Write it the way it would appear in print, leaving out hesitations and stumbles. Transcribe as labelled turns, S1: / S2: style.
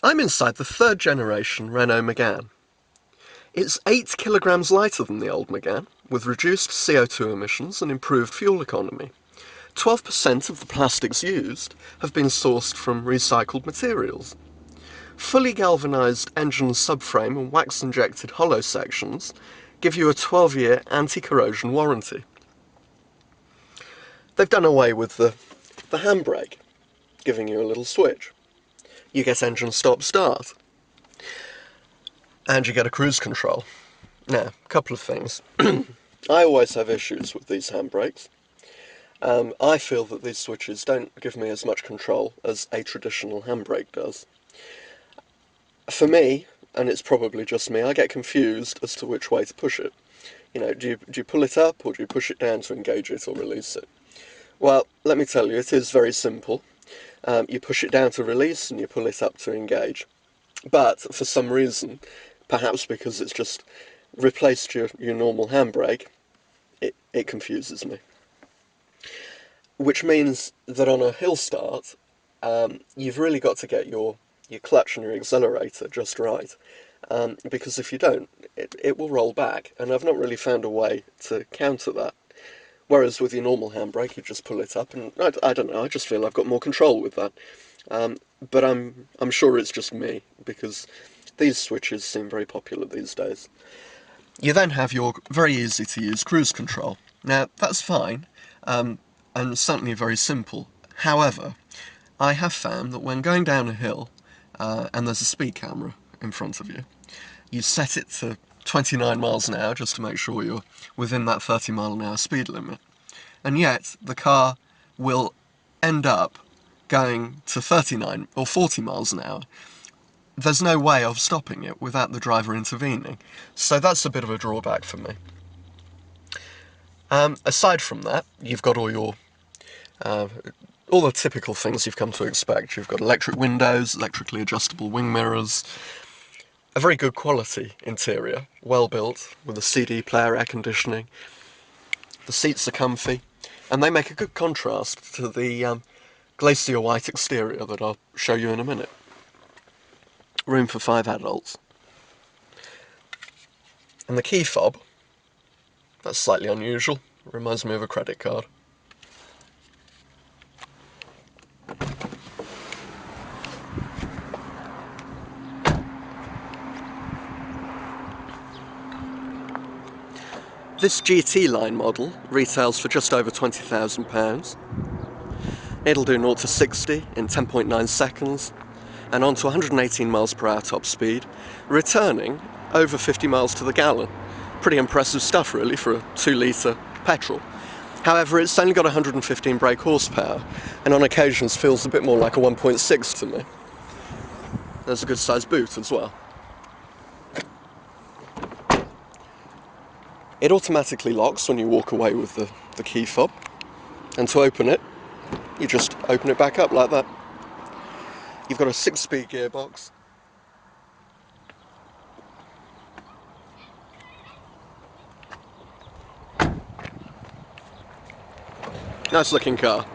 S1: I'm inside the third generation Renault Megane. It's 8 kilograms lighter than the old Megane, with reduced CO2 emissions and improved fuel economy. 12% of the plastics used have been sourced from recycled materials. Fully galvanised engine subframe and wax-injected hollow sections give you a 12-year anti-corrosion warranty. They've done away with the handbrake, giving you a little switch. You get engine stop-start. And you get a cruise control. Now, a couple of things. I always have issues with these handbrakes. I feel that these switches don't give me as much control as a traditional handbrake does. For me, and it's probably just me, I get confused as to which way to push it. You know, do you pull it up or do you push it down to engage it or release it? Well, let me tell you, it is very simple. You push it down to release and you pull it up to engage. But for some reason, perhaps because it's just replaced your normal handbrake, it confuses me. Which means that on a hill start, you've really got to get your clutch and your accelerator just right. Because if you don't, it will roll back, and I've not really found a way to counter that. Whereas with your normal handbrake, you just pull it up, and I don't know, I just feel I've got more control with that. But I'm sure it's just me, because these switches seem very popular these days. You then have your very easy to use cruise control. Now, that's fine, and certainly very simple. However, I have found that when going down a hill, and there's a speed camera in front of you, you set it to 29 miles an hour just to make sure you're within that 30 mile an hour speed limit. And yet, the car will end up going to 39 or 40 miles an hour. There's no way of stopping it without the driver intervening. So that's a bit of a drawback for me. Aside from that, you've got all the typical things you've come to expect. You've got electric windows, electrically adjustable wing mirrors, a very good quality interior, well built, with a CD player, air conditioning. The seats are comfy, and they make a good contrast to the glacier white exterior that I'll show you in a minute. Room for 5 adults. And the key fob, that's slightly unusual, reminds me of a credit card. This GT line model retails for just over £20,000. It'll do 0 to 60 in 10.9 seconds and on to 118 miles per hour top speed, returning over 50 miles to the gallon. Pretty impressive stuff really for a 2-litre petrol. However, it's only got 115 brake horsepower and on occasions feels a bit more like a 1.6 to me. There's a good sized boot as well. It automatically locks when you walk away with the key fob, and to open it, you just open it back up like that. You've got a 6-speed gearbox. Nice looking car.